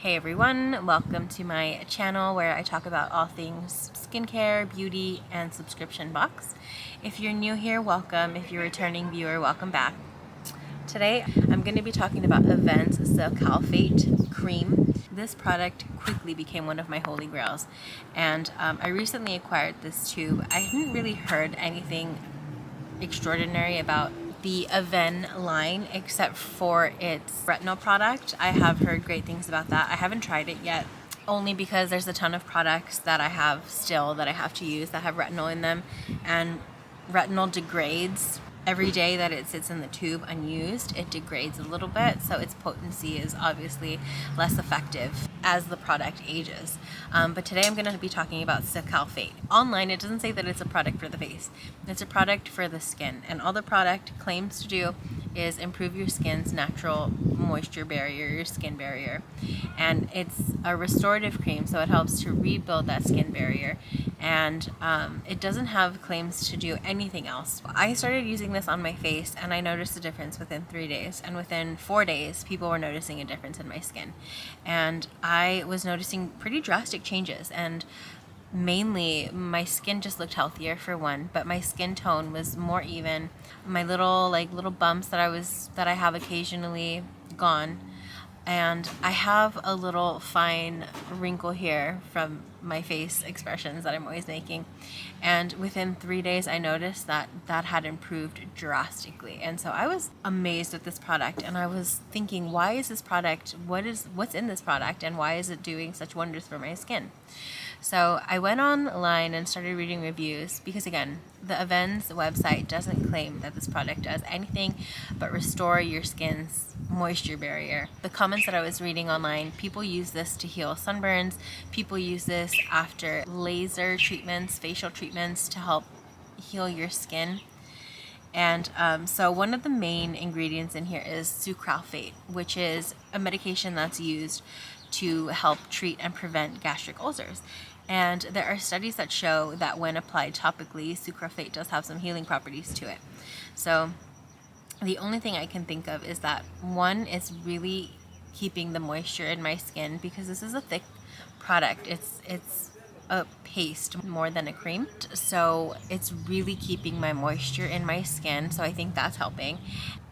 Hey everyone, welcome to my channel where I talk about all things skincare, beauty, and subscription box. If you're new here, welcome. If you're a returning viewer, welcome back. Today I'm going to be talking about Avene Cicalfate cream. This product quickly became one of my holy grails, and I recently acquired this tube. I hadn't really heard anything extraordinary about the Avene line except for its retinol product. I have heard great things about that. I haven't tried it yet, only because there's a ton of products that I have still that I have to use that have retinol in them, and retinol degrades every day that it sits in the tube unused. It degrades a little bit, so its potency is obviously less effective as the product ages. But today I'm going to be talking about Cicalfate. Online it doesn't say that it's a product for the face. It's a product for the skin, and all the product claims to do is improve your skin's natural moisture barrier, your skin barrier. And it's a restorative cream, so it helps to rebuild that skin barrier. And it doesn't have claims to do anything else. I started using this on my face and I noticed a difference within 3 days, and within 4 days people were noticing a difference in my skin, and I was noticing pretty drastic changes. And mainly my skin just looked healthier, for one, but my skin tone was more even. My little bumps that I have occasionally gone, and I have a little fine wrinkle here from my face expressions that I'm always making. And within 3 days, I noticed that that had improved drastically. And so I was amazed with this product, and I was thinking, why is this product, what's in this product, and why is it doing such wonders for my skin? So I went online and started reading reviews because, again, the Avene's website doesn't claim that this product does anything but restore your skin's moisture barrier. The comments that I was reading online, people use this to heal sunburns, people use this after laser treatments, facial treatments, to help heal your skin. And so one of the main ingredients in here is sucralfate, which is a medication that's used to help treat and prevent gastric ulcers. And there are studies that show that when applied topically, sucralfate does have some healing properties to it. So the only thing I can think of is that, one, is really keeping the moisture in my skin, because this is a thick product. It's a paste more than a cream, so it's really keeping my moisture in my skin, so I think that's helping.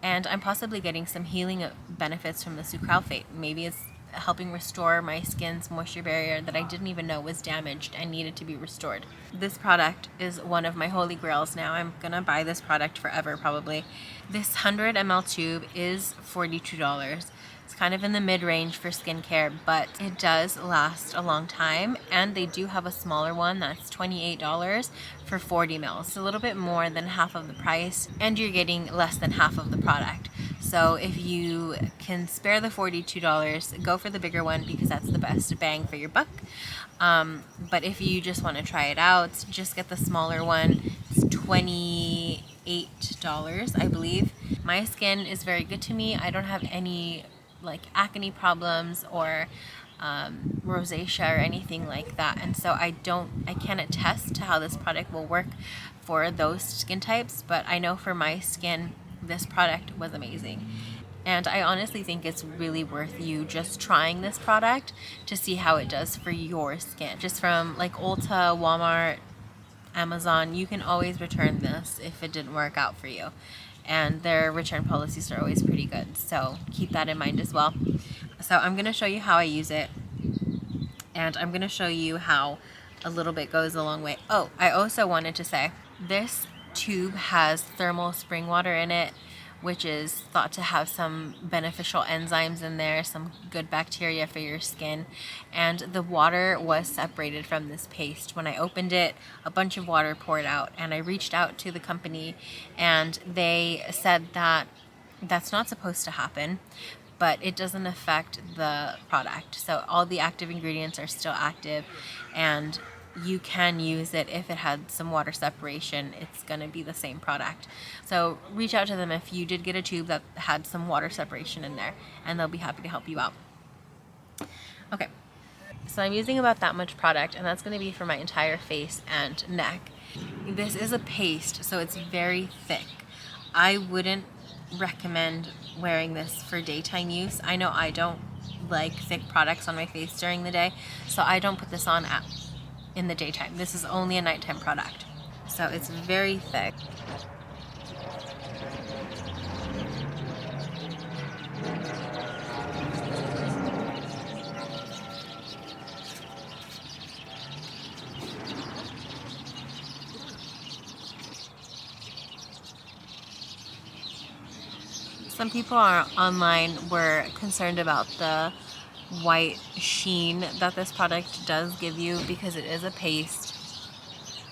And I'm possibly getting some healing benefits from the sucralfate. Maybe it's helping restore my skin's moisture barrier that I didn't even know was damaged and needed to be restored. This product is one of my holy grails now. I'm gonna buy this product forever, probably. This 100 ml tube is $42. It's kind of in the mid-range for skincare, but it does last a long time, and they do have a smaller one that's $28 for 40 mils. It's a little bit more than half of the price, and you're getting less than half of the product. So if you can spare the $42, go for the bigger one, because that's the best bang for your buck. But if you just want to try it out, just get the smaller one. It's $28, I believe. My skin is very good to me. I don't have any acne problems or rosacea or anything like that, and so I can't attest to how this product will work for those skin types, but I know for my skin this product was amazing. And I honestly think it's really worth you just trying this product to see how it does for your skin. Just from Ulta, Walmart, Amazon, you can always return this if it didn't work out for you, and their return policies are always pretty good, so keep that in mind as well. So I'm going to show you how I use it, and I'm going to show you how a little bit goes a long way. Oh, I also wanted to say, this tube has thermal spring water in it, which is thought to have some beneficial enzymes in there, some good bacteria for your skin. And the water was separated from this paste. When I opened it, a bunch of water poured out, and I reached out to the company, and they said that that's not supposed to happen, but it doesn't affect the product. So all the active ingredients are still active, and you can use it. If it had some water separation, it's going to be the same product. So reach out to them if you did get a tube that had some water separation in there, and they'll be happy to help you out. Okay, so I'm using about that much product, and that's going to be for my entire face and neck. This is a paste, so it's very thick. I wouldn't recommend wearing this for daytime use. I know I don't, like thick products on my face during the day, so I don't put this on in the daytime. This is only a nighttime product, so it's very thick. Some people online were concerned about the white sheen that this product does give you because it is a paste.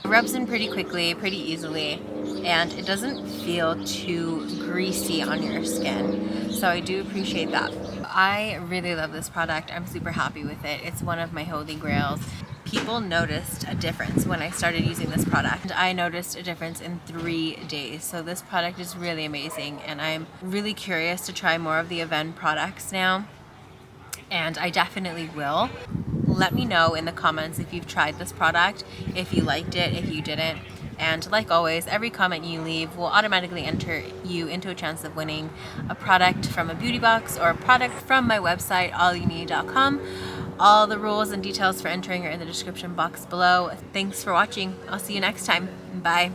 It rubs in pretty quickly, pretty easily, and it doesn't feel too greasy on your skin. So I do appreciate that. I really love this product. I'm super happy with it. It's one of my holy grails. People noticed a difference when I started using this product. I noticed a difference in 3 days. So this product is really amazing, and I'm really curious to try more of the Avene products now, and I definitely will. Let me know in the comments if you've tried this product, if you liked it, if you didn't. And like always, every comment you leave will automatically enter you into a chance of winning a product from a beauty box or a product from my website, allyouneed.com. All the rules and details for entering are in the description box below. Thanks for watching. I'll see you next time. Bye.